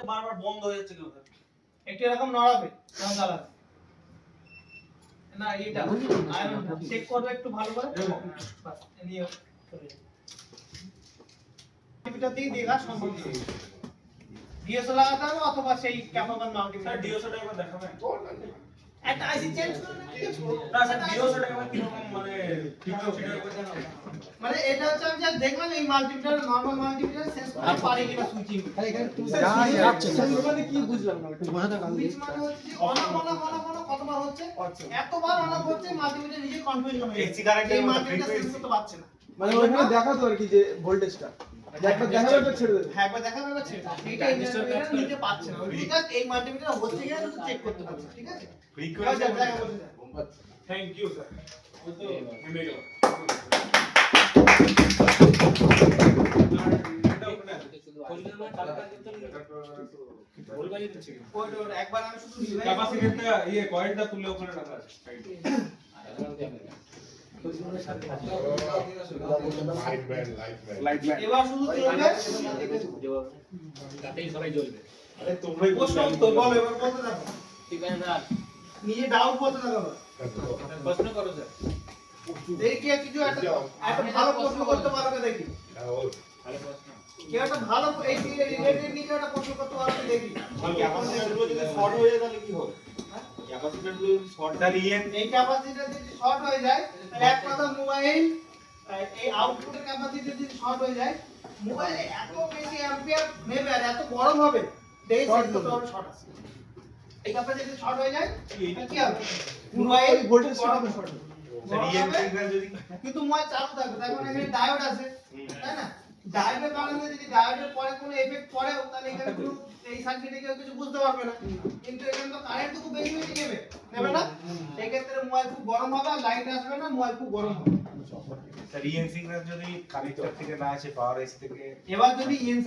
বারবার বন্ধ হয়ে যাচ্ছে কেন? একটু এরকম নড়াবে যেমন জ্বালাবে না এটা আয়রনটা চেক করবে একটু ভালো করে বাস নিয়ে চলে যাবে টিভিটা দিয়ে দেখা সম্ভব না ডিএসও লাগাতে হবে অথবা সেই ক্যাপাবল মাল্টিমিটার স্যার ডিওসটা একবার দেখাবেন একটা আইসি চেঞ্জ করে না কি না স্যার ডিওসটা একবার কি রকম মানে ফ্রিকোয়েন্সিটা একবার দেখাবেন মানে এটা হচ্ছে আমি যা দেখলাম এই মাল্টিমিটার নরমাল মাল্টিমিটার সেন্স করতে পারে কিনা সুইচিং এখানে তুমি মানে কি বুঝলাম না একটু বোঝাতে কাল সুইচ মানে হচ্ছে অন কতবার হচ্ছে এতবার অন হচ্ছে মাল্টিমিটার নিজে কনফিউশন হয়ে AC কারেন্টের এই মতো মাল্টিমিটার সেন্স frequency। করতে পারছে না মানে ওখানে দেখাতো আর কি যে ভোল্টেজটা একবার দেখাবে তো ছেড়ে দেবে হ্যাঁ একবার দেখাবে এবার ছেড়ে দাও এইটা ইন্ডিকেটর নিতে পারছে না ওই জাস্ট এই মাল্টিমিটার হচ্ছে কিনা শুধু চেক করতে পারছে ঠিক আছে ফ্রিকোয়েন্সি দেখা বলতে থ্যাংক ইউ স্যার ও তো হেমে গেল একবার আমি শুধু ক্যাপাসিটরটা ইয়ে কয়েলটা তুলে ওখানে রাখা আছে সাইডে লাইট ব্যান্ড এবার শুধু চলবে তাতেই সবাই জ্বলবে আরে তোমরাই প্রশ্ন উত্তর বলো এবার বলতে থাকো ঠিক আছে স্যার নিজে ডাউট বলতে থাকো প্রশ্ন করো স্যার দেখি কিছু একটা ভালো প্রশ্ন করতে পারবে দেখি ভালো প্রশ্ন কেউ একটা ভালো এই রিলেটেড নিয়ে একটা প্রশ্ন করতে পারবে দেখি ক্যাপাসিটরগুলো যদি শর্ট হয়ে যায় তাহলে কি হবে ক্যাপাসিটরগুলো যদি শর্ট তাহলে এই ক্যাপাসিটর যদি শর্ট হয়ে যায় তাহলে এক কথা মোবাইল এই আউটপুটের ক্যাপাসিটর যদি শর্ট হয়ে যায় মোবাইলে এত বেশি অ্যাম্পিয়ার নেবে আর এত গরম হবে দেখে সেট করতে হবে শর্ট আছে এই ক্যাপাসিটর শর্ট হয়ে যায় তাহলে কি হবে মোবাইল ভোল্টেজ গরম শর্ট হবে। স্যার ইএম সিগন্যাল যদি কিন্তু মোবাইল চালু থাকবে তার মানে এখানে ডায়োড আছে তাই না ডায়োডের কারণে যদি ডায়োডের পরে কোনো এফেক্ট পড়েও তাহলে এখানে কোনো এই সার্কিটে কেউ কিছু বুঝতে পারবে না কিন্তু এখানে তো কারেন্ট তো খুব বেশি বেশি নেবে না সেই ক্ষেত্রে মোবাইল খুব গরম হবে আর লাইট আসবে না মোবাইল খুব গরম হবে স্যার ইএম সিগন্যাল যদি কানেক্টর থেকে না আসে পাওয়ার এসি থেকে এবার যদি ইএন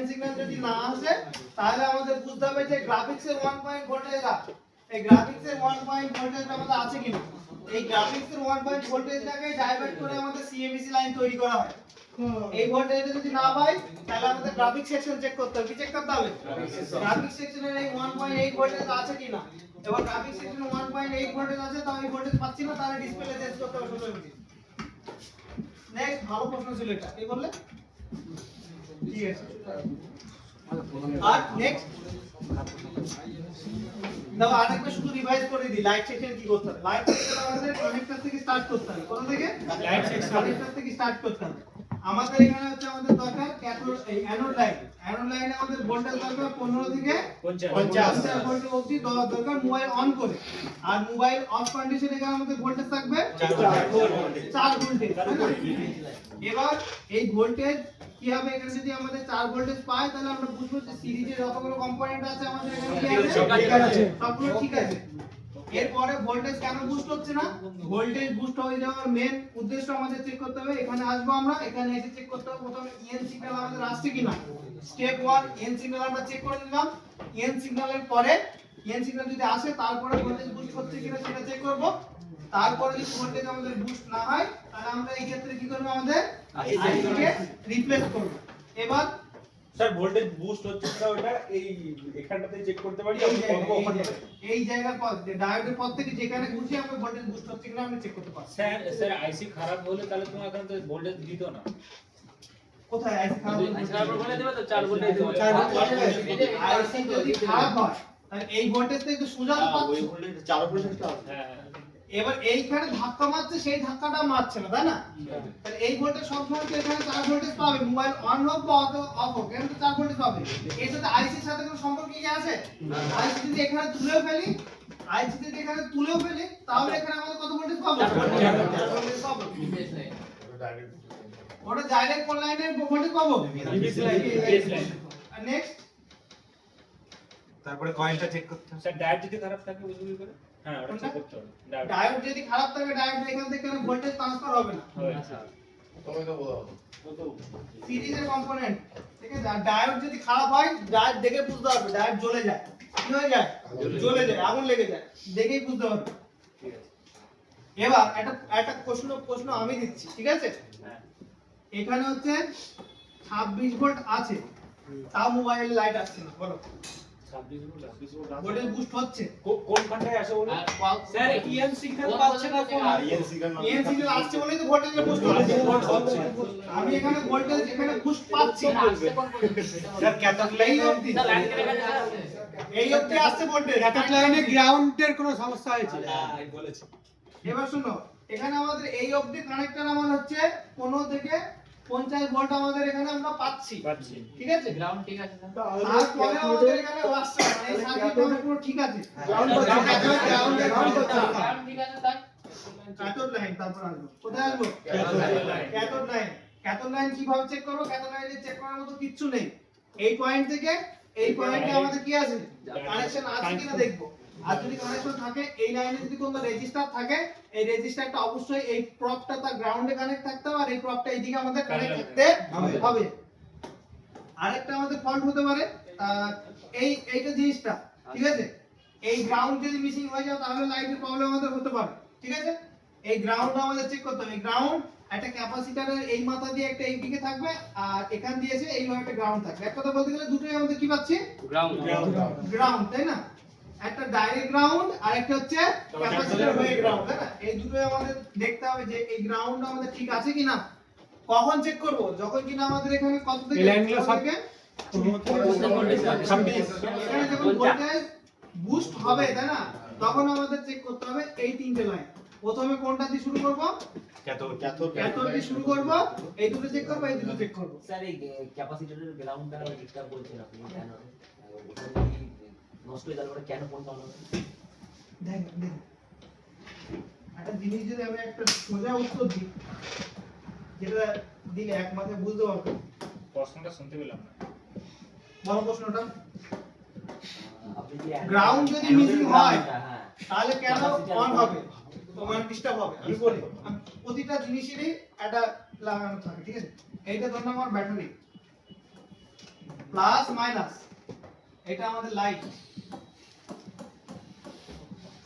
সিগন্যাল যদি না আসে তাহলে আমাদের বুঝতে হবে যে গ্রাফিক্সের 1 পয়েন্ট ভোল্টেজটা এই গ্রাফিক্সের 1 পয়েন্ট ভোল্টেজটা আমাদের আছে কিনা এই গ্রাফিক্সের 1 পয়েন্ট ভোল্টেজটাকে ডাইভার্ট করে আমাদের সিএবিসি লাইন তৈরি করা হয় এই ভোল্টেজটা যদি না পাই তাহলে আমাদের গ্রাফিক্স সেকশন চেক করতে হবে কি চেক করতে হবে গ্রাফিক্স সেকশনের এই 1.8 ভোল্টেজ আছে কিনা এবার গ্রাফিক্স সেকশনে 1.8 ভোল্টেজ আছে তাও এই ভোল্টেজ পাচ্ছি না তাহলে ডিসপ্লে চেঞ্জ করতে হবে শুধু নেক্সট ভালো প্রশ্ন ছিল এটা কি বললে ঠিক আছে আর নেক্সট দাও আরেকবার শুধু রিভাইজ করে দিই লাইট সেকশন কি করতে হবে লাইট সেকশন আমাদের কানেক্টর থেকে স্টার্ট করতে হবে কোথা থেকে লাইট সেকশন কানেক্টর থেকে স্টার্ট করতে হবে আমাদের এখানে হচ্ছে আমাদের দরকার ক্যাথোড এই অ্যানোড লাইনে আমাদের ভোল্টেজ দরকার 15 থেকে 50 ভোল্ট অবধি দরকার মোবাইল অন করে আর মোবাইল অফ কন্ডিশনে এখানে আমাদের ভোল্টেজ থাকবে 4 ভোল্টেজ এবার এই ভোল্টেজ কি হবে এখানে যদি আমাদের 4 ভোল্টেজ পাই তাহলে আমরা বুঝবো যে সিরিজে যতগুলো কম্পোনেন্ট আছে আমাদের এখানে কি আছে সবগুলো ঠিক আছে এরপরে ভোল্টেজ কেন বুস্ট হচ্ছে না ভোল্টেজ বুস্ট হয়ে যাওয়ার মেন উদ্দেশ্য আমাদের চেক করতে হবে এখানে আসবো আমরা এখানে এসে চেক করতে হবে প্রথমে ইএন সিগন্যাল আমাদের আসছে কিনা স্টেপ 1 ইএন সিগন্যাল আমরা চেক করে নিলাম ইএন সিগন্যালের পরে ইএন সিগন্যাল যদি আসে তারপরে ভোল্টেজ বুস্ট হচ্ছে কিনা সেটা চেক করব তারপরে যদি ভোল্টেজ আমাদের বুস্ট না হয় তাহলে আমরা এই ক্ষেত্রে কি করব আমাদের আইসি কে রিপ্লেস করব এবার স্যার ভোল্টেজ বুস্ট হচ্ছে না ওটা এই এখানটাতে চেক করতে পারি আমি করব ওখানটাতে এই জায়গার পর ডায়োডের পর থেকে যেখানে খুশি আমরা ভোল্টেজ বুস্ট হচ্ছে কিনা আমরা চেক করতে পারছি স্যার আইসি খারাপ হলে তাহলে তোমার এখন তো ভোল্টেজ দিত না কোথায় আইসি খারাপ আইসি খারাপ হলে দেবে তো 4 ভোল্টেজ দেবে 4 ভোল্টেজ আইসি যদি খারাপ হয় তাহলে এই ভোল্টেজ থেকে সোজা তো পাচ্ছি ওই ভোল্টেজ 4 ভোল্টেজটা আছে হ্যাঁ এবার এইখানে ধাক্কা মারছে সেই ধাক্কাটা মারছে না তাই না তাহলে এই ভোল্টেজ সবসময় তো এখানে 4 ভোল্টেজ পাবে মোবাইল অন হোক বা অফ হোক এখানে তো 4 ভোল্টেজ পাবে এর সাথে আইসির সাথে কোনো সম্পর্ক কি আছে আইসি যদি এখানে তুলেও ফেলি তাহলে এখানে আমাদের কত ভোল্টেজ পাবো 4 ভোল্টেজ পাবো ওটা ডাইরেক্ট কোন লাইনের ভোল্টেজ পাবো আর নেক্সট তারপরে কয়েলটা চেক করতে হবে স্যার ডায়োড যদি খারাপ থাকে বুঝবো কি করে হ্যাঁ ওটা চেক করতে হবে ডায়োড যদি খারাপ থাকে ডায়োড এখান থেকে ভোল্টেজ ট্রান্সফার হবে না আচ্ছা সিরিজের কম্পোনেন্ট ঠিক আছে আর ডায়োড যদি খারাপ হয় ডায়োড দেখে বুঝতে হবে ডায়োড জ্বলে যায় কি হয়ে যায় জ্বলে যায় আগুন লেগে যায় দেখেই বুঝতে হবে ঠিক আছে এবার একটা প্রশ্ন আমি দিচ্ছি ঠিক আছে হ্যাঁ এখানে হচ্ছে 26 ভোল্ট আছে তাও মোবাইলে লাইট আসছে না, বলো ভোল্টেজ বুস্ট হচ্ছে। কোনখানটায় আসে বলুন? স্যার ইএন সিগন্যাল পাচ্ছে না কোন ইএন সিগন্যাল আসছে বলেই তো ভোল্টেজের বুস্ট হচ্ছে। আমি এখানে ভোল্টেজ এখানে বুস্ট পাচ্ছি। স্যার ক্যাথোড লাইন অবধি এই অবধি আসছে ভোল্টেজ। ক্যাথোড লাইনে গ্রাউন্ডের কোনো সমস্যা হয়েছে? বলেছে। এবার শুনো, এখানে আমাদের এই অবধি কানেক্টর আমার হচ্ছে 15 থেকে 50 ভোল্ট আমাদের এখানে আমরা পাচ্ছি, ঠিক আছে? গ্রাউন্ড ঠিক আছে স্যার। তারপরে আমাদের এখানে আসছে না, এই সার্কিটটা আমার পুরো ঠিক আছে। গ্রাউন্ড ঠিক আছে তাই। ক্যাথোড লাইন তারপর আসবো, কোথায় আসবো? Cathode line. ক্যাথোড লাইন কিভাবে চেক করবো? ক্যাথোড লাইনে চেক করার মতো কিচ্ছু নেই। এই পয়েন্ট থেকে এই পয়েন্টে আমাদের কি আছে, কানেকশন আছে কিনা দেখবো। আর যদি কানেকশন থাকে, এই লাইনে যদি কোনো রেজিস্টার থাকে, এই রেজিস্টারটা অবশ্যই এই প্রপটা তার গ্রাউন্ডে কানেক্ট থাকতে হবে, আর এই প্রপটা এইদিকে আমাদের কানেক্ট থাকতে হবে। আরেকটা আমাদের ফল্ট হতে পারে এইটা জিনিসটা, ঠিক আছে? এই গ্রাউন্ড যদি মিসিং হয়ে যায় তাহলে লাইটের প্রবলেম আমাদের হতে পারে, ঠিক আছে? এই গ্রাউন্ডটা আমাদের চেক করতে হবে। এই গ্রাউন্ড একটা ক্যাপাসিটরের এই মাথা দিয়ে একটা এই দিকে থাকবে, আর এখান দিয়ে এসে এইভাবে একটা গ্রাউন্ড থাকবে। এক কথা বলতে গেলে দুটোই আমাদের কি পাচ্ছি? গ্রাউন্ড, তাই না? একটা ডাইরেক্ট গ্রাউন্ড আর একটা হচ্ছে ক্যাপাসিটর হয়ে গ্রাউন্ড, তাই না? এই দুটোই আমাদের দেখতে হবে যে এই গ্রাউন্ড আমাদের ঠিক আছে কিনা। কখন চেক করব? যখন কিনা আমাদের এখানে কত থেকে এখানে যখন ভোল্টেজ বুস্ট হবে, তাই না? তখন আমাদের চেক করতে হবে এই তিনটে লাইন। প্রথমে কোনটা দিয়ে শুরু করব? ক্যাথোড দিয়ে শুরু করব। এই দুটো চেক করব, এই দুটো চেক করব। স্যার এই ক্যাপাসিটরের গ্রাউন্ডটা ঠিকঠাক বলছেন আপনি কেন নষ্ট হয়ে যাওয়ার পরে কেন ফোন পাওয়া দেখেন একটা জিনিস যদি আমি একটা সোজা উত্তর দিই, যেটা দিলে এক মাথায় বুঝতে পারবো। প্রশ্নটা শুনতে পেলাম না। বড় প্রশ্নটা, আপনি যে গ্রাউন্ড যদি মিসিং হয় হ্যাঁ তাহলে কেন অন হবে, তোমার ডিস্টার্ব হবে। আমি বলি, প্রতিটা জিনিসেরই একটা লাগানো থাকে, ঠিক আছে? এইটা ধরুন আমার ব্যাটারি, প্লাস মাইনাস, এটা আমাদের লাইট,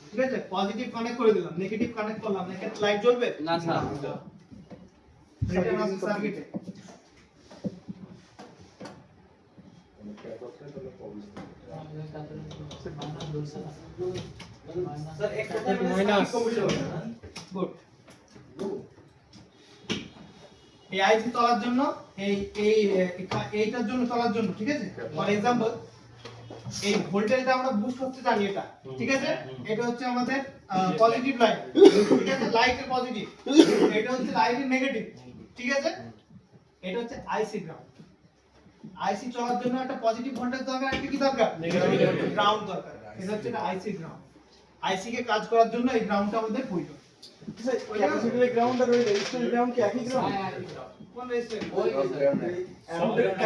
ঠিক আছে? পজিটিভ কানেক্ট করে দিলাম, নেগেটিভ কানেক্ট করলাম, এক্ষেত্রে লাইট জ্বলবে না স্যার। রিটার্ন আসছে সার্কিটে। স্যার এক কথা মাইনাস গুড। এই আইসি চলার জন্য এইটার জন্য চলার জন্য, ঠিক আছে? ফর এক্সাম্পল এই ভোল্টেজটা আমরা বুস্ট হচ্ছে জানি, এটা ঠিক আছে? এটা হচ্ছে আমাদের পজিটিভ লাইন, ঠিক আছে? লাইটের পজিটিভ, এটা হচ্ছে লাইটের নেগেটিভ, ঠিক আছে? এটা হচ্ছে আইসি গ্রাউন্ড। আইসি চলার জন্য একটা পজিটিভ ভোল্টেজ দরকার, একটা কি দরকার? নেগেটিভ গ্রাউন্ড দরকার। এটা হচ্ছে আইসি গ্রাউন্ড। আইসি কে কাজ করার জন্য এই গ্রাউন্ডটা আমাদের প্রয়োজন। ক্যাপাসিটরের গ্রাউন্ড আর ওই রেজিস্ট্যান্স গ্রাউন্ড কি একই গ্রাউন্ড? কোন রেজিস্ট্যান্স? ওই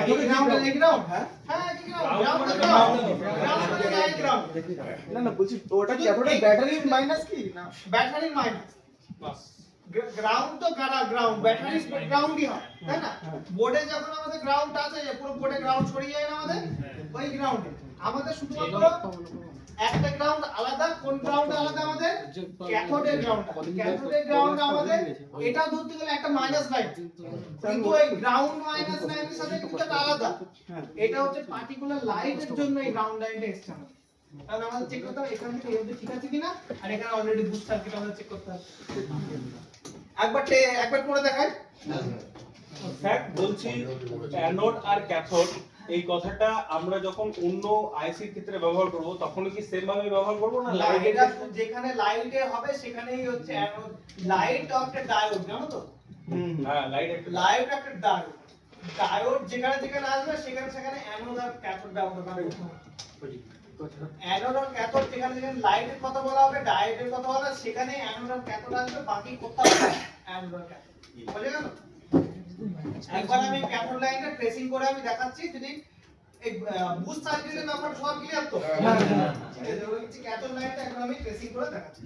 একই গ্রাউন্ড আর এই গ্রাউন্ড? হ্যাঁ একই গ্রাউন্ড। গ্রাউন্ড আর এই গ্রাউন্ড। না না বলছি ওটা ক্যাথোডের ব্যাটারির মাইনাস কি না? ব্যাটারি মাইনাস, গ্রাউন্ড তো গ্রাউন্ড, ব্যাটারি গ্রাউন্ডই হয়, তাই না? বোর্ডে যখন আমাদের গ্রাউন্ড আছে, পুরো বোর্ডে গ্রাউন্ড ছড়িয়ে যায় না আমাদের, ওই গ্রাউন্ডে আমাদের শুধুমাত্র একটা গ্রাউন্ড আলাদা। কোন গ্রাউন্ড আলাদা? আমাদের ক্যাথোডের গ্রাউন্ড। ক্যাথোডের গ্রাউন্ড আমাদের এটা ধরতে গেলে একটা মাইনাস লাইন, কিন্তু এই গ্রাউন্ড মাইনাস লাইনের সাথে কিন্তু এটা আলাদা। এটা হচ্ছে পার্টিকুলার লাইটের জন্য এই গ্রাউন্ড লাইনটা এক্সট্রা। তাহলে আমাদের চেক করতে হবে এখান থেকে এই অবধি ঠিক আছে কিনা, আর এখানে অলরেডি বুস্ট সার্কিট আমাদের চেক করতে হবে। একবার করে দেখাই। স্যার বলছি অ্যানোড আর ক্যাথোড এই কথাটা আমরা যখন অন্য আইসির ক্ষেত্রে ব্যবহার করব তখন কি সেম ভাবে ব্যবহার করব না লাইটের এটা যেখানে লাইটে হবে সেখানেই হচ্ছে অ্যানোড। লাইট একটা ডায়োড, জানো তো? হ্যাঁ লাইট একটা লাইট একটা ডায়োড। ডায়োড যেখানে যেখানে আসবে সেখানে সেখানে অ্যানোড আর ক্যাথোড ব্যবহার করা হবে। অ্যানোড আর ক্যাথোড যেখানে যেখানে লাইটের কথা বলা হবে, ডায়োডের কথা বলা হবে, সেখানে অ্যানোড আর ক্যাথোড আসবে, বাকি কোথাও অ্যানোড আর ক্যাথোড। বুঝে গেল? একবার আমি ক্যাথোড লাইনটা ট্রেসিং করে আমি দেখাচ্ছি, যদি এই বুস্ট সার্কিটের ব্যাপারটা সব ক্লিয়ার তো? হ্যাঁ ক্যাথোড লাইনটা একবার আমি ট্রেসিং করে দেখাচ্ছি।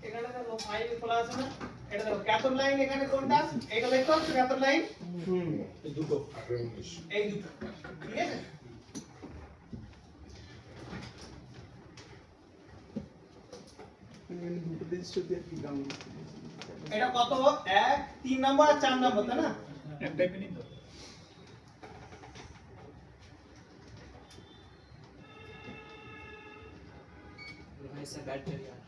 এখানে দেখো ফাইল খোলা আছে না? এটা দেখো ক্যাথোড লাইন এখানে কোনটা? এটা দেখতে পাচ্ছ ক্যাথোড লাইন? এই দুটো এই দুটো, ঠিক আছে? দুটো রেজিস্টার দিয়ে কি গ্রাউন্ড? এটা কত? 1 3 নম্বর আর 4 নম্বর, তাই না? একটাই পিনই তো ऐसा बैटरी यार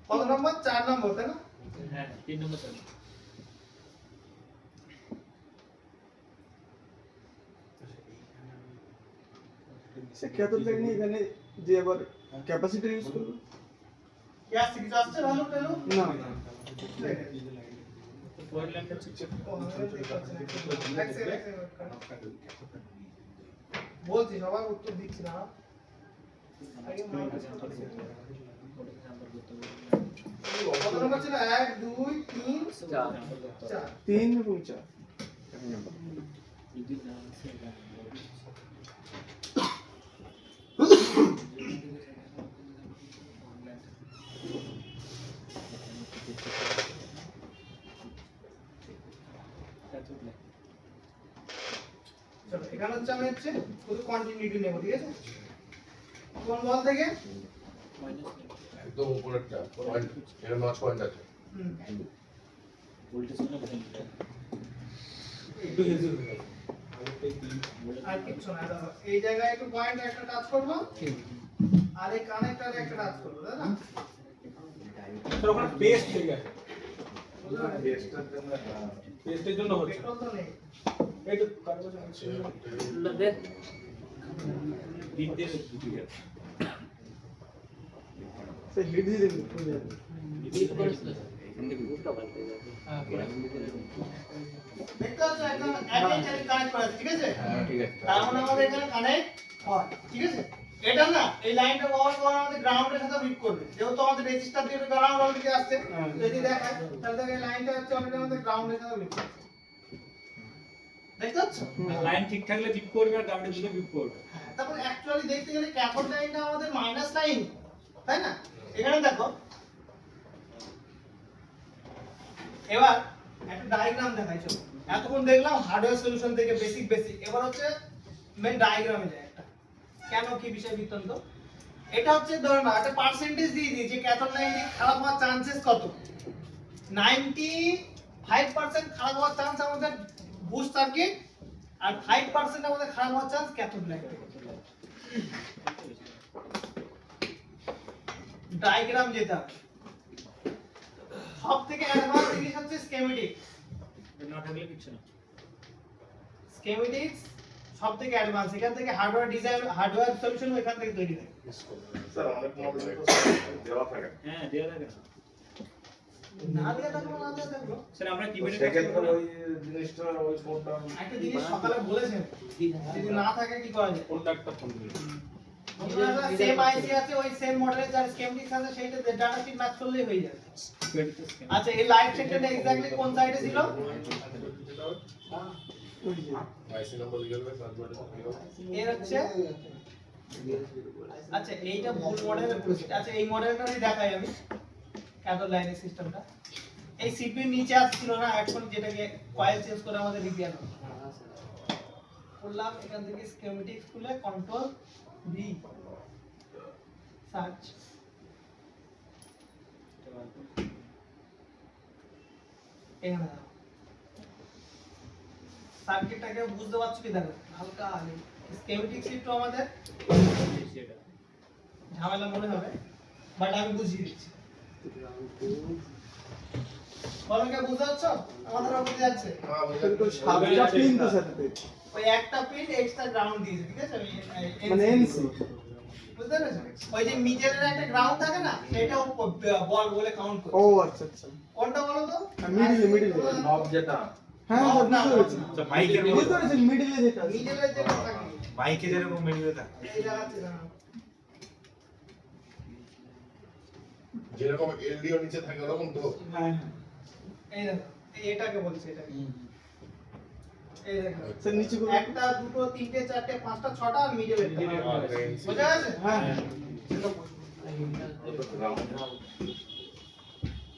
কত নম্বর 4 নম্বর তাই না হ্যাঁ 3 নম্বর স্যার সে ক্যাথোড লাইন এখানে যে আবার ক্যাপাসিটর ইউজ করব কি আসছে কিছু আসছে ভালো টেলো না পয়েন্ট লাইনটা হচ্ছে বলছি সবাই উত্তর দিচ্ছি না আগে মাইনাস কত নম্বর ছিল 1 2 3 4 3 এবং 4 চলো এখানে হচ্ছে আমি হচ্ছে শুধু কন্টিনিউটি নেব ঠিক আছে কোন বল থেকে একদম উপরেরটা পয়েন্ট এর নচ পয়েন্ট আছে হুম ভোল্টেজ না বলেন একটু হেজি হয়ে গেল আর কিছু না দাদা এই জায়গায় একটু পয়েন্ট একটা টাচ করব আর এই কানেক্টরে একটা টাচ করব তাই না স্যার ওখানে পেস্ট হয়ে গেছে পেস্টের জন্য হচ্ছে পেট্রোল তো নেই এইটু কাগজ আছে देख তিনটে দুটি গেছে সে লিড দিয়ে দেবে দেখতে পাচ্ছ একদম একই চারি কানেক্ট করা আছে ঠিক আছে হ্যাঁ ঠিক আছে তার মানে আমাদের এখানে কানেক্ট হয় ঠিক আছে এটা না এই লাইনটা পাওয়ার পর আমাদের গ্রাউন্ডের সাথে মিট করবে যেহেতু আমাদের রেজিস্টার দিয়ে গ্রাউন্ড অলরেডি আসছে যদি দেখায় তাহলে দেখো এই লাইনটা হচ্ছে অলরেডি আমাদের গ্রাউন্ডের সাথে মিট করবে দেখতে পাচ্ছ লাইন ঠিক থাকলে বিপ করবে আর গ্রাউন্ডে দিলে বিপ করবে তারপর অ্যাকচুয়ালি দেখতে গেলে ক্যাথোড লাইনটা আমাদের মাইনাস লাইন তাই না এখানে দেখো এবার একটা ডায়াগ্রাম দেখাই চলো এতক্ষণ দেখলাম হার্ডওয়্যার সলিউশন থেকে বেসিক এবার হচ্ছে মেন ডায়াগ্রামে যায় একটা কেন কি বিষয় বৃত্তান্ত এটা হচ্ছে ধরুন না একটা পার্সেন্টেজ দিয়ে দিই যে ক্যাথোড লাইন খারাপ হওয়ার চান্সেস কত 95% খারাপ হওয়ার চান্স আমাদের বুস্ট সার্কিট আর 5% আমাদের খারাপ হওয়ার চান্স ক্যাথোড লাইন ডায়াগ্রাম যেটা সবথেকে অ্যাডভান্স জিনিস হচ্ছে স্কেমেটিক না থাকলে কিছু না স্কেমেটিক্স সবথেকে অ্যাডভান্স এখান থেকে হার্ডওয়্যার ডিজাইন হার্ডওয়্যার সলিউশন এখান থেকে তৈরি হয় স্যার অনেক মডেল দেওয়া থাকে হ্যাঁ দেয়া থাকে না না দিয়ে দেখো না দিয়ে দেখো স্যার আমরা কিবোর্ডে সেক্ষেত্রে ওই জিনিসটা ওই ফোনটা একটা জিনিস সকালে বলেছেন যদি না থাকে কি করা যায় কোনটা একটা ফোন দিল সেম আইসি আছে ওই সেম মডেলের যার স্কেমেটিক্স আছে সেইটা ডাটা শিট ম্যাচ করলেই হয়ে যাবে আচ্ছা এই লাইট সেকশনটা এক্স্যাক্টলি কোন সাইডে ছিল আইসি নাম্বার দিয়ে দেবে তারপরে এর হচ্ছে আচ্ছা এইটা ভুল মডেলের আচ্ছা এই মডেলটা দেখাই আমি ক্যাথোড লাইনের সিস্টেমটা এই সিপিইউ নিচে আসছিল না এখন যেটাকে কয়েল চেঞ্জ করে আমাদের রিপিয়ার করলাম এখান থেকে স্কেমেটিক্স খুলে কন্ট্রোল ভি সার্চ এখানে সার্কিটটাকে বুঝতে পারছো কি দেখো হালকা স্কেমেটিক্স একটু আমাদের ঝামেলা মনে হবে বাট আমি বুঝিয়ে দিচ্ছি বলকে বুঝতে পারছো আমাদের বুঝে যাচ্ছে হ্যাঁ তো সাতটা পিন তো সাথে ওই একটা পিন এক্সট্রা গ্রাউন্ড দিয়েছে ঠিক আছে মানে এনসি বুঝতে পেরেছো ওই যে মিডলের একটা গ্রাউন্ড থাকে না সেটাও বল বলে কাউন্ট করে ও আচ্ছা আচ্ছা কোনটা বলো তো মিডলে নব যেটা হ্যাঁ নব না, বুঝতে পেরেছি আচ্ছা মাইকের বুঝতে পেরেছি মিডলে যেটা আছে। মিডলের যেটা থাকে মাইকে যেরকম মিডিলে থাকে এই দেখাচ্ছি না যেরকম এলডিও নিচে থাকে ওরকম তো হ্যাঁ এই দেখো এটাকে বলছে এটাকে এই দেখো স্যার নিচে করে একটা দুটো তিনটে চারটে পাঁচটা ছটা আর মিডলে বুঝা গেছে হ্যাঁ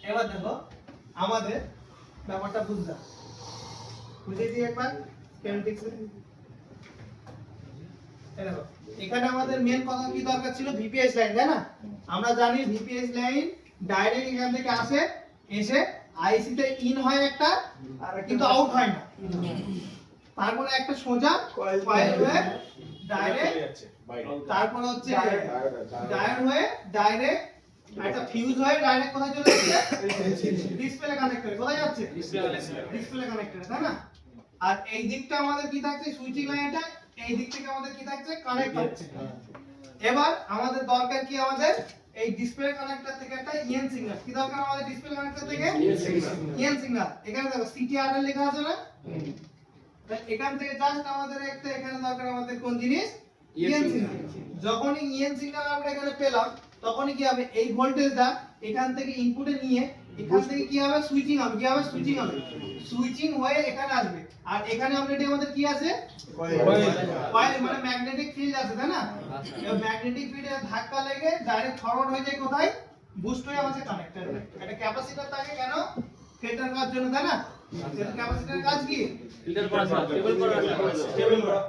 এবার দেখো আমাদের ব্যাপারটা বুঝলাম বুঝে দিই একবার স্কেমেটিক্স এই দেখো এখানে আমাদের মেন কথা কি দরকার ছিল ভিপিএস লাইন তাই না আমরা জানি ভিপিএস লাইন ডাইরেক্ট এখান থেকে আসে এসে আইসি তে ইন হয় একটা আর কিন্তু আউট হয় না তারপরে একটা সোজা কয়েল হয়ে ডাইরেক্ট যাচ্ছে বাইরে তারপরে হচ্ছে ডায়োড হয়ে ডাইরেক্ট একটা ফিউজ হয়ে ডাইরেক্ট কোথায় চলে যাচ্ছে ডিসপ্লে কানেক্টর কোথায় যাচ্ছে ডিসপ্লে কানেক্টর তাই না আর এই দিকটা আমাদের কি থাকছে সুইচিং লাইনটা এই দিক থেকে আমাদের কি থাকছে কানেক্ট হচ্ছে এবার আমাদের দরকার কি আমাদের এই ডিসপ্লে কানেক্টর থেকে একটা ইএন সিগন্যাল কি দরকার আমাদের ডিসপ্লে কানেক্টর থেকে ইএন সিগন্যাল এখানে দেখো সিটিআরএল লেখা আছে না তাই এখান থেকে জাস্ট আমাদের একটা এখানে দরকার আমাদের কোন জিনিস ইএন সিগন্যাল যখনই ইএন সিগন্যাল আমরা এখানে পেলাম তখনই কি হবে এই ভোল্টেজটা এখান থেকে ইনপুটে নিয়ে এখান থেকে কি হবে সুইচিং হবে কি হবে সুইচিং হবে সুইচিং হয়ে এখানে আসবে আর এখানে অলরেডি আমাদের কি আছে কয়েল মানে ম্যাগনেটিক ফিল্ড আছে তাই না এই ম্যাগনেটিক ফিল্ডে ধাক্কা লেগে ডাইরেক্ট ফরওয়ার্ড হয়ে যায় কোথায় বুস্ট হয়ে আমাদের কানেক্টর এটা ক্যাপাসিটর থাকে কেন ফিল্টার করার জন্য তাই না ক্যাপাসিটরের কাজ কি ফিল্টার করা স্টেবল করা স্টেবল করা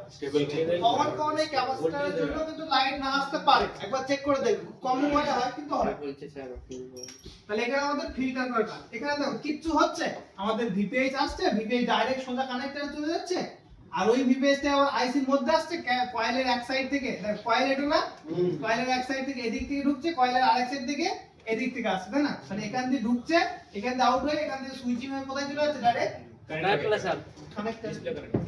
কমন কমন এই ক্যাপাসিটরের জন্য কিন্তু লাইট না আসতে পারে একবার চেক করে দেখুন কমন ওয়াটা হয় কিন্তু হয় তাহলে এখানে আমাদের ফিল্টার করার কাজ এখানে দেখো কিচ্ছু হচ্ছে আমাদের ভিপিএইচ আসছে ভিপিএইচ ডাইরেক্ট সোজা কানেক্টরে চলে যাচ্ছে আর ওই ভিপিএইচটা আবার আইসির মধ্যে আসছে কয়েলের এক সাইড থেকে দেখ কয়েল এটা না কয়েলের এক সাইড থেকে এদিক থেকে ঢুকছে কয়েলের আরেক সাইড থেকে এদিক থেকে আসছে তাই না মানে এখান দিয়ে ঢুকছে এখান দিয়ে আউট হয়ে এখান থেকে সুইচিং হয়ে কোথায় চলে যাচ্ছে ডাইরেক্ট কানেক্টর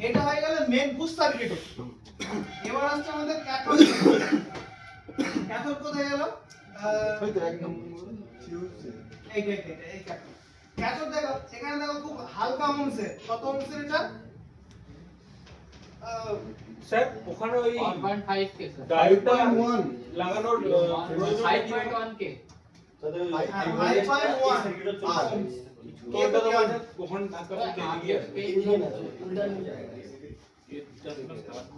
এটা হয়ে গেল মেন বুস্ট সার্কিট এবার আসছে আমাদের ক্যাথোড ক্যাথোড কোথায় গেল হয়তো এক নম্বর ফিউজ এই ক্যাথোড ক্যাথোড দেখো এখানে দেখো খুব হালকা অংশে কত অংশের এটা স্যার ওখানে ওই 1.5 কে স্যার ডায়োডটা লাগানোর প্রয়োজন 5.1 কে তাহলে 5.1 ওটা তো আমাদের ওখানে ধাক্কা দিতে এগিয়ে আসবে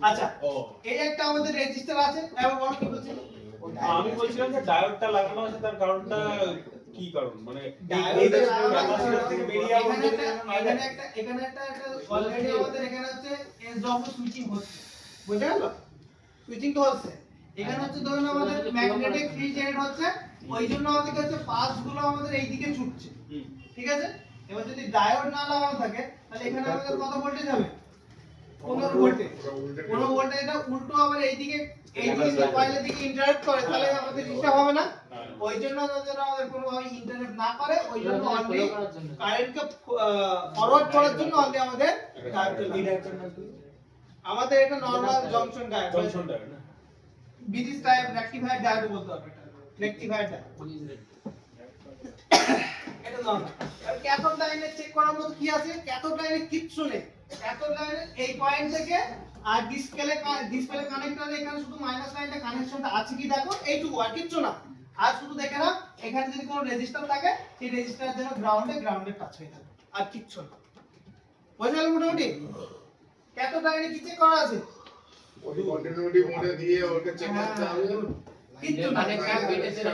আচ্ছা ও এই একটা আমাদের রেজিস্টার আছে এবার বড় কি বলছেন আমি বলছিলাম যে ডায়োডটা লাগানো আছে তার কারণটা কি কারণ মানে ডায়োডের ক্যাপাসিটর থেকে বেরিয়ে আবার যদি এখানে একটা অলরেডি আমাদের এখানে হচ্ছে এসডব্লিউ সুইচিং হচ্ছে বুঝা গেল সুইচিং তো হচ্ছে এখানে হচ্ছে ধরুন আমাদের ম্যাগনেটিক ফিল্ড জেনারেট হচ্ছে ওই জন্য আমাদের কাছে পাস গুলো আমাদের এই দিকে ছুটছে ঠিক আছে এবার যদি ডায়োড না লাগানো থাকে তাহলে এখানে আমাদের কত ভোল্টেজ হবে 15 ভোল্টেজ 15 ভোল্টেজ এটা উল্টো আবার এই দিকে কয়েলের দিকে ইন্টারাক্ট করে তাহলে আমাদের ডিস্টার্ব হবে না ওই জন্য আমাদের কোনো ভাবে ইন্টারাক্ট না করে ওই জন্য অনলি কারেন্টকে ফরওয়ার্ড করার জন্য অনলি আমাদের আমাদের এটা নরমাল জংশন ডায়োড না বিডিস টাইপ রেকটিফায়ার ডায়োড বলতে হবে এটা রেকটিফায়ার ডায়োড এটা নরমাল আর ক্যাথোড লাইনে চেক করার মতো কি আছে ক্যাথোড লাইনে কিচ্ছু নেই ক্যাথোড লাইনে এই পয়েন্ট থেকে আর ডিসপ্লে কানেক্টরে এখানে শুধু মাইনাস লাইনটা কানেকশনটা আছে কি দেখো এইটুকু আর কিচ্ছু না আর শুধু দেখে না এখানে যদি কোনো রেজিস্টার থাকে সেই রেজিস্টার যেন গ্রাউন্ডে টাচ হয়ে থাকে আর কিচ্ছু না বুঝা গেল মোটামুটি ক্যাথোড লাইনে কি চেক করা আছে ওই কন্টিনিউটি মোডে দিয়ে ওকে চেক করতে হবে কিচ্ছু না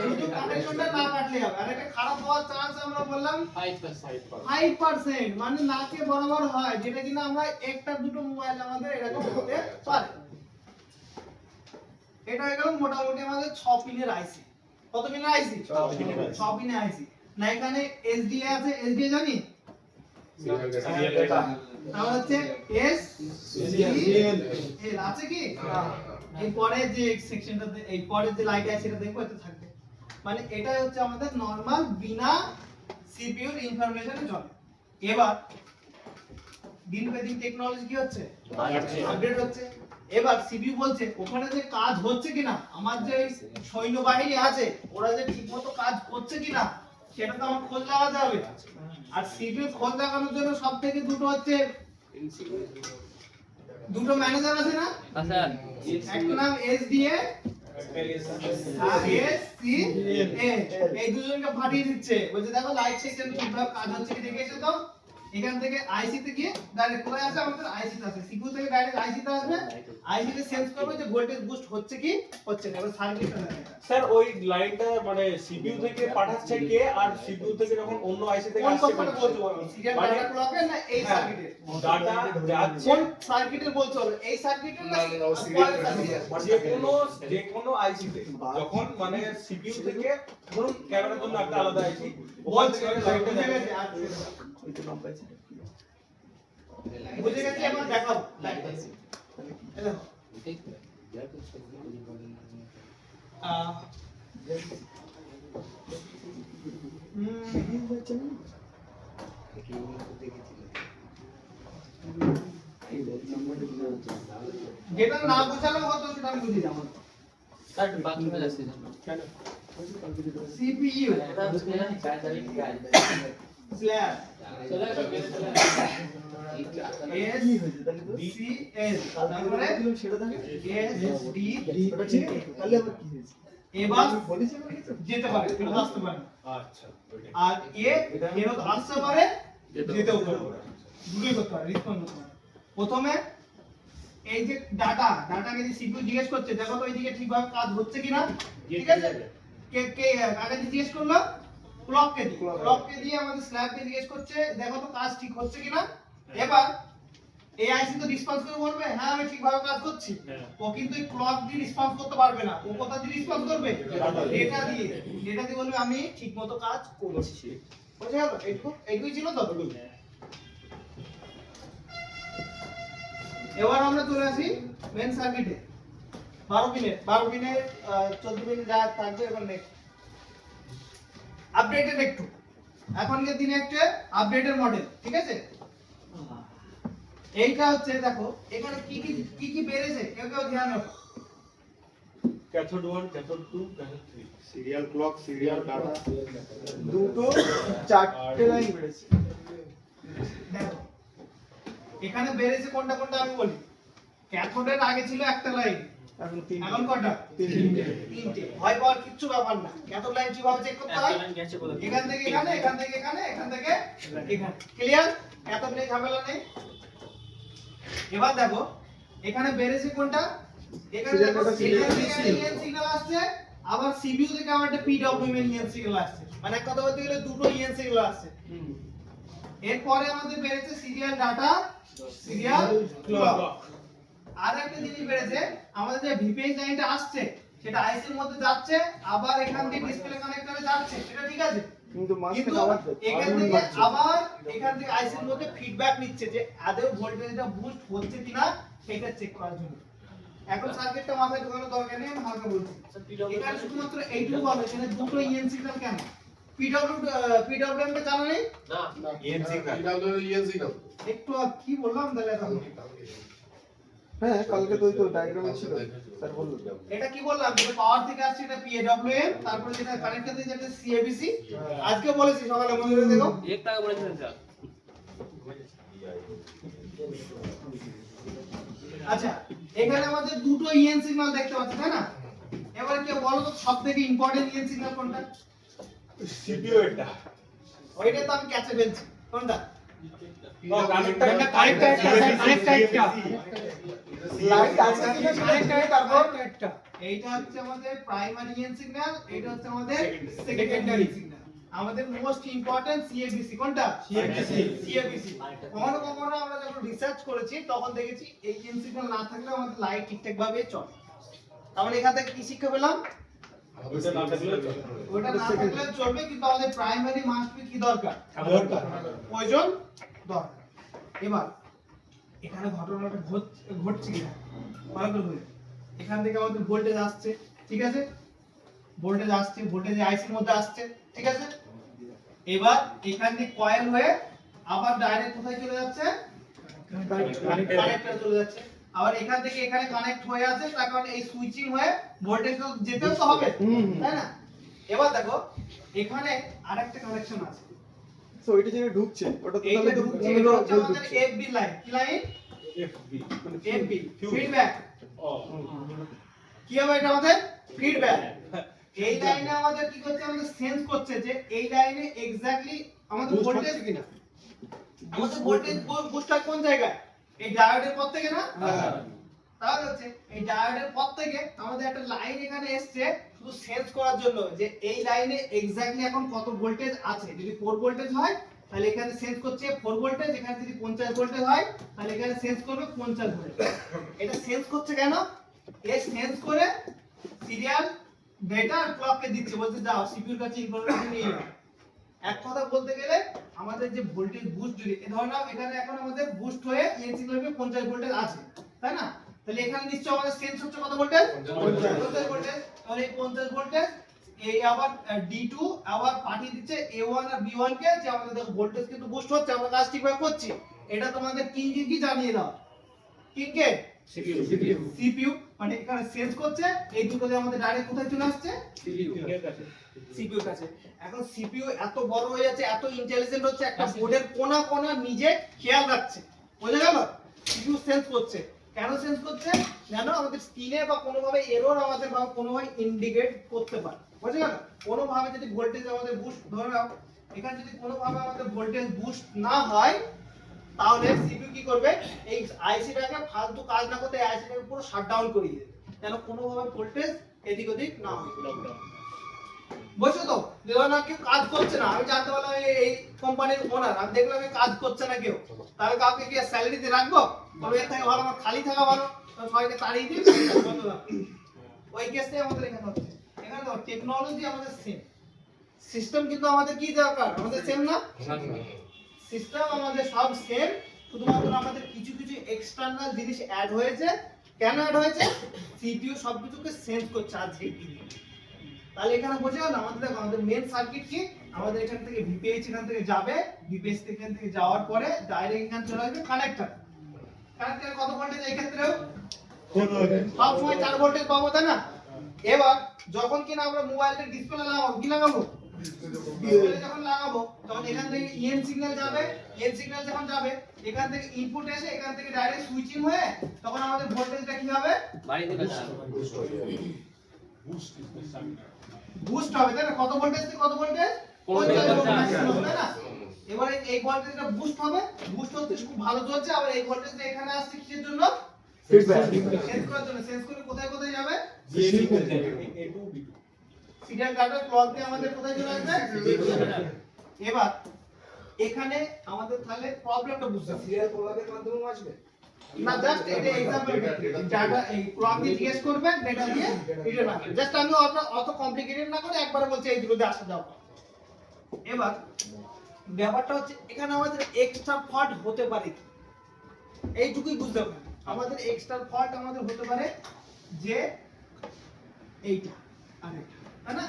শুধু কানেকশনটা না কাটলে হবে আর এটা খারাপ হওয়ার চান্স আমরা বললাম 5% মানে নাকে বরাবর হয় যেটা কিনা আমরা একটা দুটো মোবাইল আমাদের এরকম হতে পারে এটা হয়ে গেল মোটামুটি আমাদের 6 পিনের আইসি কত পিনের আইসি 6 পিনের আইসি না এখানে এসডিএ আছে এসডিএ জানি তাহলে হচ্ছে এস এল আছে কি এই পরে যে সেকশনটাতে এই পরে যে লাইট আছে সেটা দেখবো এটা থাকবে মানে এটা হচ্ছে আমাদের নরমাল বিনা সিপিইউর ইনফরমেশনে চলে এবার দিন পে দিন টেকনোলজি কি হচ্ছে আপডেট হচ্ছে এবার সিপিইউ বলছে ওখানে যে কাজ হচ্ছে কিনা আমার যে সৈন্যবাহিনী আছে ওরা যে ঠিকমতো কাজ করছে কিনা সেটা তো আমার খোঁজ লাগাতে হবে আর সিপিইউ খোঁজ লাগানোর জন্য সবথেকে দুটো হচ্ছে দুটো ম্যানেজার আছে না স্যার একটা নাম এসডিএ আর এসসিএল এই দুজনকে পাঠিয়ে দিচ্ছে বলছে দেখো লাইট সেকশন কিভাবে কাজ হচ্ছে কি দেখে এসো তো এখান থেকে আইসি তে গিয়ে ডাইরেক্ট কোথায় আসে আমাদের আইসি তে আসে সিপিইউ থেকে ডাইরেক্ট আইসি তে আসবে আইসি তে সেন্স করবে যে ভোল্টেজ বুস্ট হচ্ছে কি হচ্ছে না এবার সার্কিটটা দেখেন স্যার ওই লাইনটা মানে সিপিইউ থেকে পাঠাচ্ছে কে আর সিপিইউ থেকে যখন অন্য আইসি থেকে কোন আসছে কোম্পানি বলতে পারবো সিরিয়াল মানে- ডাটা ক্লকের না এই হ্যাঁ, সার্কিটের ডাটা যাচ্ছে কোন সার্কিটের বলতে হবে এই সার্কিটের না পরের সার্কিটের যে কোনো আইসিতে যখন মানে সিপিইউ থেকে ধরুন ক্যামেরার জন্য একটা আলাদা আইসি ওখান বলছে থেকে লাইনটা বুঝে যাচ্ছে। গেছে আচ্ছা ওইটা লম্বা আছে বুঝে গেছি এখন দেখাও লাইটটা এই দেখো আহ, যেটা না বোঝালে হতো সেটা আমি বুঝে যাবো স্যার বাথরুমে যাচ্ছি সিপিইউ স্ল্যাশ চলে আসো চলে এস সি এস তারপরে সেটা থাকে এস ডি ওটা ঠিক আছে তাহলে আবার কি হয়েছে এবার বলেছি আমার কিছু যেতে পারে ফেরত আসতে পারে আচ্ছা ওইটাই। আর এ ফেরত আসতে পারে যেতেও পারে দুটোই করতে পারে রেসপন্স করতে পারে প্রথমে এই যে ডাটাকে যে সিপিইউ জিজ্ঞেস করছে দেখো তো এইদিকে ঠিকভাবে কাজ হচ্ছে কিনা ঠিক আছে কে কে আগে জিজ্ঞেস করলো ক্লককে দিয়ে আমাদের স্ল্যাবকে জিজ্ঞেস করছে দেখো তো কাজ ঠিক হচ্ছে কিনা এবার এই আইসি তো রেসপন্স করে বলবে হ্যাঁ আমি ঠিকভাবে কাজ করছি ও কিন্তু এই ক্লক দিয়ে রেসপন্স করতে পারবে না ও কোথা দিয়ে রেসপন্স করবে ডেটা দিয়ে বলবে আমি ঠিকমতো কাজ করছি বুঝে গেল এইটুকুই ছিল তো এবার আমরা চলে আসি মেন সার্কিটে 12 মিনিট 14 মিনিট যা থাকবে এবার নেক্সট আপডেটেড একটু এখনকার দিনে একটা আপডেটেড মডেল ঠিক আছে এইটা হচ্ছে দেখো এখানে কি কি বেড়েছে কেউ ধ্যান রাখো cathode 1 cathode 2 cathode 3 serial clock serial data দুটো চারটে লাইন বেড়েছে দেখো এখানে বেড়েছে কোনটা কোনটা আমি বলি ক্যাথোডের আগে ছিল একটা লাইন এখন তিন এখন কটা তিনটে ভয় পাওয়ার কিচ্ছু ব্যাপার না ক্যাথোড লাইন কিভাবে চেক করতে হয় এখান থেকে এখানে এখান থেকে এখানে এখান থেকে এখানে ক্লিয়ার ক্যাথোড নেই ঝামেলা নেই এবার দেখো এখানে বেড়েছে কোনটা এখানে Serial দেখো data, serial সিরিয়াল সিগন্যাল আসছে আবার সিপিইউ থেকে আমার একটা পিডব্লিউএম ইএন সিগন্যাল আসছে মানে এক কথা বলতে গেলে দুটো ইএন সিগন্যাল আসছে এরপরে আমাদের বেড়েছে সিরিয়াল ডাটা সিরিয়াল ক্লক আর একটা জিনিস বেড়েছে আমাদের যে ভিপিএস লাইনটা আসছে সেটা আইসির মধ্যে যাচ্ছে আবার এখান দিয়ে ডিসপ্লে কানেক্টরে যাচ্ছে সেটা ঠিক আছে কিন্তু কিন্তু মাঝখানে আবার এখান থেকে আবার এখান থেকে আইসির মধ্যে ফিডব্যাক নিচ্ছে যে আদৌ ভোল্টেজটা বুস্ট হচ্ছে কিনা সেটা চেক করার জন্য এখন সার্কিটটা মাথায় ঢোকানোর দরকার নেই আমি হালকা বলছি এখানে শুধুমাত্র এইটুকু বলে এখানে দুটো ইএন সিগন্যাল কেন পিডব্লিউএম টা জানা নেই ইএনসি কার ENC না একটু আর কি বললাম তাহলে এখন হ্যাঁ কালকে তো ওই তো ডায়াগ্রামে ছিল স্যার বললো এটা কি বললাম যেটা পাওয়ার থেকে আসছে এটা পিএডব্লিউএম তারপরে যেটা কানেক্টর থেকে যেটা সিএবিসি আজকে বলেছি সকালে মনে করে দেখো এক টাকা বলেছিলেন স্যার আচ্ছা এখানে আমাদের দুটো ইএন সিগন্যাল দেখতে পাচ্ছি তাই না এবার কি বলো তো সবথেকে ইম্পর্টেন্ট ইএন সিগন্যাল কোনটা সিপিইউ এটা ওইটা তো আমি ক্যাচে ফেলছি কোনটা ও কানেক্টর লাইট আছে কিনা তারপর এইটা হচ্ছে আমাদের প্রাইমারি ইএন সিগন্যাল এটা হচ্ছে আমাদের সেকেন্ডারি সিগন্যাল আমাদের মোস্ট ইম্পর্টেন্ট সিএবিসি কোনটা সিএবিসি কখনো কখনো আমরা যখন রিসার্চ করেছি তখন দেখেছি এই ইএন সিগন্যাল না থাকলে আমাদের লাইট ঠিকঠাক ভাবে চলে তাহলে এখান থেকে কি শিক্ষা পেলাম ওইটা না থাকলে ওটা না থাকলে চলবে কিন্তু আমাদের প্রাইমারি মাস্ট বি কি দরকার প্রয়োজন দরকার এবার এখানে ঘটনাটা ঘটছে কিনা ভালো করে বুঝুন এখান থেকে আমাদের ভোল্টেজ আসছে ঠিক আছে ভোল্টেজ আইসির মধ্যে আসছে ঠিক আছে এবার এখান থেকে কয়েল হয়ে আবার ডাইরেক্ট কোথায় চলে যাচ্ছে কানেক্টরে চলে যাচ্ছে আবার এখান থেকে এখানে কানেক্ট হয়ে আছে তার কারণে এই সুইচিং হয়ে ভোল্টেজ তো যেতেও তো হবে তাই না এবার দেখো এখানে আরেকটা কানেকশন আছে সো ওইটা যেটা ঢুকছে ওটা তো এইটা তাহলে ঢুকছে এটা হচ্ছে আমাদের এফবি লাইন কি লাইন এফবি এফবি ফিডব্যাক ও কি হবে এটা আমাদের ফিডব্যাক এই লাইনে আমাদের কি করছে আমাদের সেন্স করছে যে এই লাইনে এক্স্যাক্টলি আমাদের ভোল্টেজ কিনা আমাদের ভোল্টেজ বুস্ট হয় কোন জায়গায়? এই ডায়োডের পর থেকে না? তাহলে হচ্ছে এই ডায়োডের পর থেকে আমাদের একটা লাইন এখানে এসছে শুধু সেন্স করার জন্য যে এই লাইনে এক্স্যাক্টলি এখন কত ভোল্টেজ আছে। যদি 4 ভোল্টেজ হয় তাহলে এখানে সেন্স করছে 4 ভোল্টেজ, এখানে যদি 50 ভোল্টেজ হয় তাহলে এখানে সেন্স করবে 50 ভোল্ট। এটা সেন্স করছে কেন? এই সেন্স করে সিরিয়াল ডেটা আর ক্লককে দিচ্ছে, বলতে যাও সিপিইউর কাছে ইনফরমেশন নিয়ে নাও। এক কথা বলতে গেলে আমাদের যে ভোল্টেজ বুস্ট, যদি ধরো না এখানে এখন আমাদের বুস্ট হয়ে ইএনসি করবে 50 ভোল্টেজ আছে, তাই না? তাহলে এখানে নিশ্চয়ই আমাদের সেন্স হচ্ছে কত ভোল্টেজ? 50 ভোল্টেজ। তাহলে এই 50 ভোল্টেজ এই আবার D2 আবার পাঠিয়ে দিচ্ছে A1 আর B1 কে, যে আমাদের দেখো ভোল্টেজ কিন্তু বুস্ট হচ্ছে, আমরা কাজ ঠিকভাবে করছি। এটা তোমাদের কিংকে কি জানিয়ে দাও? কিংকে CPU, মানে এখানে সেন্স করছে, এই দুটো দিয়ে আমাদের ডাইরেক্ট কোথায় চলে আসছে? CPU কাছে। এখন CPU এত বড় হয়ে যাচ্ছে, এত ইন্টেলিজেন্ট হচ্ছে, একটা বোর্ডের কোনা কোনা নিজে খেয়াল রাখছে। বোঝা গেল? CPU সেন্স করছে। কেন সেন্স করছে? জানো, আমাদের স্ক্রিনে বা কোনোভাবে এরর আমাদের বা কোনোভাবে ইন্ডিকেট করতে পারে। বোঝা গেল? কোনোভাবে যদি ভোল্টেজ আমাদের বুস্ট, ধরে নাও এখানে যদি কোনোভাবে আমাদের ভোল্টেজ বুস্ট না হয় তাহলে CPU কি করবে? এই আইসিটাকে ফালতু কাজ না করতে আইসিটাকে পুরো শাটডাউন করে দেবে, যেন কোনোভাবে ভোল্টেজ এদিক ওদিক না হয়। বুঝছো তো? ধরো না কেউ কাজ করছে না, আমি জানতে পারলাম এই কোম্পানির ওনার, আমি দেখলাম এই কাজ করছে না কেউ, তাহলে কাউকে কি স্যালারি দিয়ে রাখবো? তবে এর থেকে ভালো আমার খালি থাকা ভালো, সবাইকে তাড়িয়ে দিই। ওই কেসটাই আমাদের এখানে হচ্ছে। এখানে তো টেকনোলজি আমাদের সেম, সিস্টেম কিন্তু আমাদের কি দরকার? আমাদের সেম না? সিস্টেম আমাদের সব সেম, শুধুমাত্র আমাদের কিছু কিছু এক্সটার্নাল জিনিস অ্যাড হয়েছে। কেন অ্যাড হয়েছে? সিপিইউ সবকিছুকে সেন্স করছে আজকে। তাহলে এখানে বোঝা গেল আমাদের, দেখো আমাদের মেন সার্কিট কি? আমাদের এখান থেকে ভিপিএইচ এখান থেকে যাবে, ভিপিএইচ এখান থেকে যাওয়ার পরে ডাইরেক্ট এখানে চলে আসবে কানেক্টর। কানেক্টরে কত ভোল্টেজ এই ক্ষেত্রেও? সব সময় 4 ভোল্টেজ পাবো, তাই না? এবার যখন কিনা আমরা মোবাইলের ডিসপ্লে লাগাবো, কি লাগাবো? ডিসপ্লে যখন লাগাবো তখন এখান থেকে ইএন সিগন্যাল যাবে, ইএন সিগন্যাল যখন যাবে এখান থেকে ইনপুট এসে এখান থেকে ডাইরেক্ট সুইচিং হয়ে তখন আমাদের ভোল্টেজটা কি হবে? বাড়িয়ে দেবে না। বুস্ট হবে, তাই না? কত ভোল্টেজ থেকে কত ভোল্টেজ? 50 ভোল্টেজ, তাই না? এবারে এই ভোল্টেজটা বুস্ট হবে, বুস্ট হচ্ছে খুব ভালো চলছে, আবার এই ভোল্টেজটা এখানে আসছে কিসের জন্য? ফিডব্যাক সেন্স করার জন্য। সেন্স করে কোথায় কোথায় যাবে? A2 B2 serial data clock দিয়ে আমাদের কোথায় চলে আসবে? এবার এখানে আমাদের তাহলে প্রবলেমটা বুঝতে হবে। সিরিয়াল প্রোগ্রামের মাধ্যমে আসবে না, জাস্ট এটা एग्जांपल ডাটা এই ক্লক দিয়ে জিজ্ঞেস করবে, ডেটা দিয়ে রিটার্ন আসবে। জাস্ট আমি অত কমপ্লিকেটেড না করে একবারে বলছি এই দুটো দিয়ে আসা যাও। এবার ব্যাপারটা হচ্ছে এখানে আমাদের এক্সট্রা ফল্ট হতে পারে কি? এইটুকুই বুঝতে হবে। আমাদের এক্সট্রা ফল্ট আমাদের হতে পারে যে এইটা আর এটা, তাই না?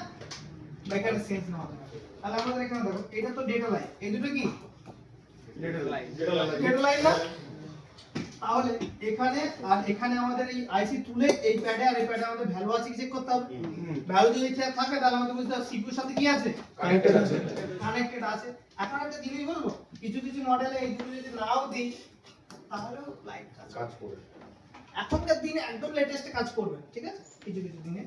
এখানে সেন্স না হবে। তাহলে আমাদের এখানে দেখো এটা তো ডেটা লাইন, এই দুটো কি ডেটা লাইন না? তাহলে এখানে আর এখানে আমাদের এই আইসি তুলে এই প্যাডে আর এই প্যাডে আমাদের ভ্যালু আছে কি চেক করতে হবে। ভ্যালু যদি ঠিক থাকে তাহলে আমাদের বুঝতে হবে সিপিইউর সাথে কি আছে? কানেক্টেড আছে। কানেক্টেড আছে। এখন একটা জিনিস বলবো, কিছু কিছু মডেলে এই দুটো যদি নাও দিই তাহলেও লাইট কাজ করে। এখনকার দিনে একদম লেটেস্টে কাজ করবে, ঠিক আছে? কিছু কিছু দিনে।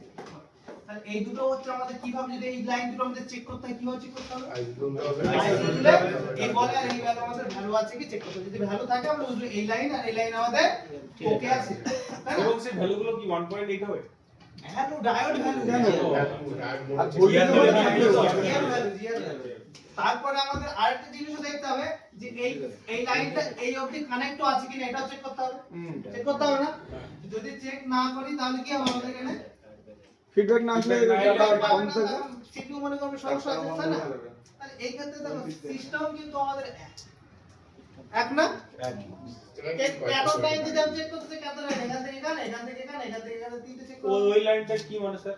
তাহলে এই দুটো হচ্ছে আমাদের কিভাবে, যদি এই লাইন দুটো আমাদের চেক করতে হয় কিভাবে চেক করতে হবে? আইসি তুলতে হবে। আইসি তুলে এই বলে আর এই ভ্যালু আমাদের ভ্যালু আছে কি চেক করতে হবে। যদি ভ্যালু থাকে আমরা বুঝবো এই লাইন আর এই লাইন আমাদের ওকে আছে, তাই না? এবং সেই ভ্যালুগুলো কি 1.8 হবে? ভ্যালু ডায়োড ভ্যালু আর ভোল্টেজ তারপরে আমাদের আরেকটা জিনিসও দেখতে হবে যে এই লাইনটা এই অবধি কানেক্ট আছে কিনা, এটাও চেক করতে হবে। চেক করতে হবে না? যদি চেক না করি তাহলে কি হবে আমাদের এখানে? ফিডব্যাক না আসলে কম থাকে সিপিইউ মনে করবে সমস্যা আছে, তাই না? তাহলে এই ক্ষেত্রে দেখো সিস্টেম কিন্তু আমাদের এক না? ক্যাথোড লাইন যদি আমি চেক করতে ক্যাথোড লাইন এখান থেকে এখানে, এখান থেকে এখানে, এখান থেকে এখানে তিনটে চেক করব। ওই লাইনটা কি মানে স্যার?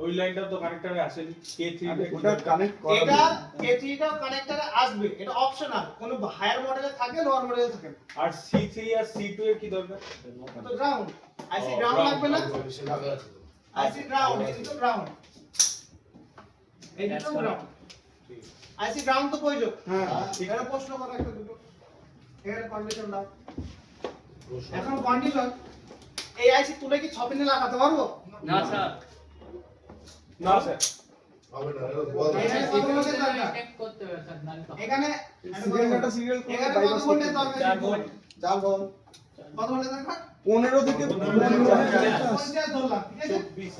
ওই লাইনটা তো কানেক্টরে আসে K3 ওটা কানেক্ট করা এটা K3 টাও কানেক্টরে আসবে, এটা অপশনাল। কোন হায়ার মডেলে থাকে, লোয়ার মডেলে থাকে না। আর C3 আর C2 এর কি দরকার? তো গ্রাউন্ড আইসি গ্রাউন্ড লাগবে না? সে লাগা আছে তো। আইসি গ্রাউন্ড, এই তো গ্রাউন্ড, এই তো গ্রাউন্ড। আইসি গ্রাউন্ড তো প্রয়োজন। হ্যাঁ এখানে প্রশ্ন করো একটা দুটো, এখানে কন্ডিশন দাও। প্রশ্ন। এখন কন্ডিশন, এই আইসি তুলে কি 6 পিনে লাগাতে পারবো? না স্যার। না স্যার। হবে না, এটা বল। এখানে কত ভোল্টেজ দরকার? চেক করতে হবে স্যার নালে তো এখানে সিরিয়ালটা সিরিয়াল করে এখানে কত বাইপাস ভোল্টেজ করতে দরকার? 4 ভোল্ট। 4 ভোল্ট কত ভোল্টেজ দরকার? 15 থেকে 50 50 ধরলাম, ঠিক আছে? 24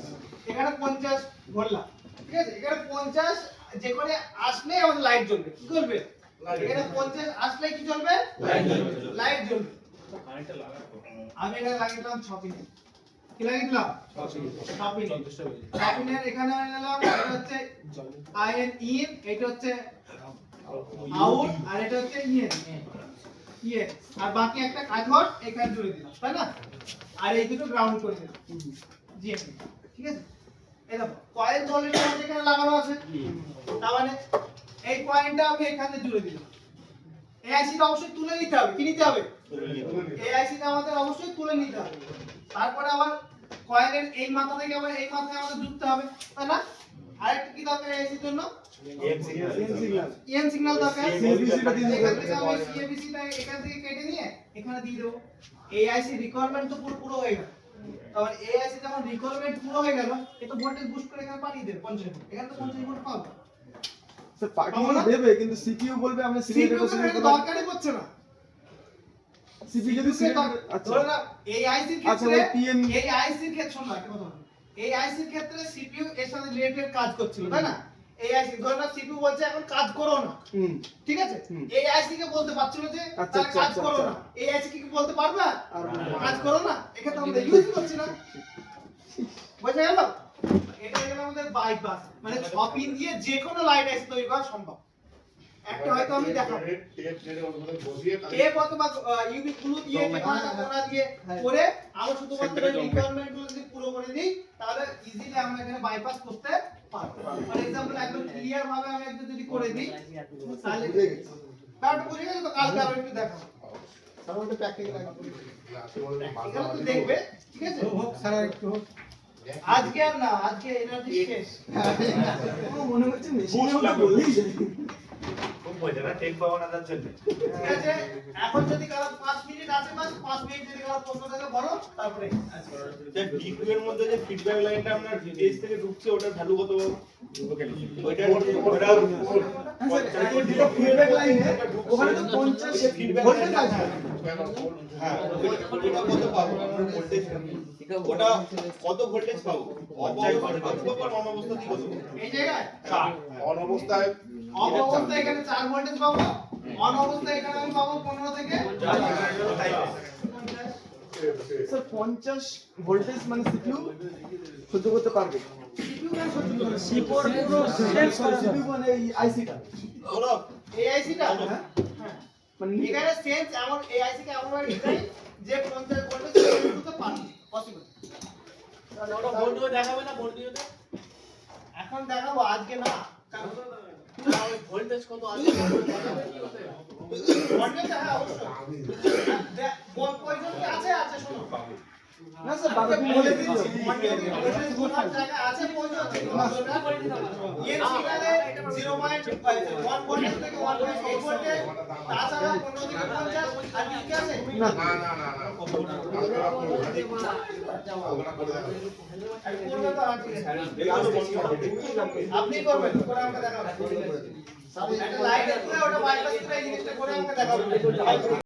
এখানে 50 ধরলাম, ঠিক আছে? এখানে 50 যে করে আসলে আমাদের লাইট জ্বলবে। কি করবে? এখানে 50 আসলে কি জ্বলবে? লাইট জ্বলবে। কারেন্টটা লাগাবো আমি এখানে লাগিয়ে দিলাম 6 পিন। কি লাগিয়ে দিলাম? 6 পিন। 6 পিনের এখানে আমি নিলাম, এটা হচ্ছে আইএন ইন, এটা হচ্ছে আউট, আর এটা হচ্ছে ইন। ইয়ে, আর বাকি একটা কাঠঘর এখানে জুড়ে দিলাম, তাই না? আর এই দুটো গ্রাউন্ড করে দিলাম। জিএমপি, ঠিক আছে? এই দেখো কয়েল অলরেডি আমাদের এখানে লাগানো আছে। তার মানে এই পয়েন্টটা আমি এখানে জুড়ে দিলাম। এই আইসিটা অবশ্যই তুলে নিতে হবে। কি নিতে হবে? এই আইসিটা আমাদের অবশ্যই তুলে নিতে হবে। তারপরে আবার কয়েলের এই মাথা থেকে আবার এই মাথায় আমাদের জুড়তে হবে, তাই না? আরেকটা কি দরকার এই আইসির জন্য? সিগন্যাল ইএন সিগন্যাল দরকার। CABC টা দিয়ে এখান দিতে থেকে আমি CABC টা এখান থেকে কেটে নিয়ে এখানে দিয়ে দেবো। এই আইসি রিকোয়ারমেন্ট তো পুরো হয়ে গেল। তাহলে এই আইসি যখন রিকোয়ারমেন্ট পুরো হয়ে গেল, এটা ভোল্টেজ বুস্ট করে এখানে পাঠিয়ে দেব 50 ভোল্ট। এখানে তো 50 ভোল্ট পাবো। স্যার পার্টিকুলার দেবে কিন্তু সিপিইউ বলবে আমরা সিপিইউ সিরিয়াল তো সিরিয়াল এখানে করে দরকারই পড়ছে না। সিপিইউ যদি CPU সিরিয়াল আচ্ছা ধরে না এই আইসির আচ্ছা, ক্ষেত্রে ওই PM এই আইসির ক্ষেত্রে শোনো একটা কথা বলি। এই আইসির ক্ষেত্রে সিপিইউ এর সাথে রিলেটেড কাজ করছিল, তাই না? এই আইসি ধরে না সিপিইউ বলছে এখন কাজ করো না, হুম ঠিক আছে? হুম। এই আইসি কে বলতে পারছিল যে আচ্ছা, তার আচ্ছা, কাজ আচ্ছা, করো আচ্ছা। না। এই আইসি কি বলতে পারবে আর কাজ করো না? এখানে তো আমরা ইউজ করছি না। বুঝা গেল? এটা হলো আমাদের বাইপাস, মানে 6 পিন দিয়ে যে কোনো লাইট আইসি তৈরি করা সম্ভব। একটা হয়তো আমি দেখাবো টেপ টেপ ওর মধ্যে বসিয়ে তাহলে টেপ অথবা ইউভি গ্লু দিয়ে কোনা দিয়ে করে আমরা শুধুমাত্র রিকোয়ারমেন্ট গুলো যদি পুরো করে দিই তাহলে ইজিলি আমরা এখানে বাইপাস করতে পারবো। ফর एग्जांपल একদম ক্লিয়ার ভাবে আমি একদম যদি করে দিই তাহলে বুঝে গেছি কাট বুঝে গেছে তো কালকে আরো একটু দেখাবো। স্যার ওটা প্র্যাকটিক্যাল ক্লাসে বলে এখানে তো দেখবে, ঠিক আছে? স্যার একটু আজকে আর না, আজকে এনার্জি শেষ। আমার মনে হচ্ছে মেশিনের মতো বললেই যায় খুব মজা না টেক পাওয়া না যাচ্ছে ঠিক আছে? এখন যদি কারো 5 মিনিট আছে বাস 5 মিনিট যদি কারো প্রশ্ন থাকে বলো তারপরে যে ডিকিউ এর মধ্যে যে ফিডব্যাক লাইনটা আমরা ডিএস থেকে ঢুকছে ওটার ভ্যালু কত ওইটা যেটা ফিডব্যাক লাইন ওখানে তো 50 ভোল্টেজ আছে হ্যাঁ ওটা কত পাবো আমরা ভোল্টেজ ওটা কত ভোল্টেজ পাবো অবস্থা অন অবস্থা কি কত এই জায়গায় অন অবস্থায় অফ অবস্থায় এখানে 4 ভোল্টেজ পাবো, অন অবস্থায় এখানে আমি পাবো 15 থেকে 50। স্যার 50 ভোল্টেজ মানে সিপিইউ সহ্য করতে পারবে CPU কেন সহ্য করবে? সিপিইউ পুরো সেন্স করে সিপিইউ মানে এই আইসিটা বলো এই আইসিটা হ্যাঁ মানে এখানে সেন্স এমন এই আইসি কে এমন ভাবে ডিজাইন যে 50 ভোল্টেজ সহ্য করতে পারবে, পসিবল। ওটা বোর্ডিও দেখাবে না বোর্ডিওতে এখন দেখাবো, আজকে না, কারণ ভোল্টেজ কত আছে ভোল্টেজ হ্যাঁ অবশ্যই প্রয়োজন কি আছে আছে শোনো না স্যার বাবা তুমি বলে দিচ্ছি ভোল্টেজ কোথায় জায়গা আছে প্রয়োজন এর সিগন্যালে 0.1 ভোল্ট থেকে 1.8 ভোল্টেজ তাছাড়া 15 থেকে 50 আর কি আছে না না না না না করবে তো আর ঠিক আছে আপনি করবেন করে আমাকে দেখাবেন একটা লাইট আছে ওটা বাইপাস করে এই জিনিসটা করে আমাকে দেখাবেন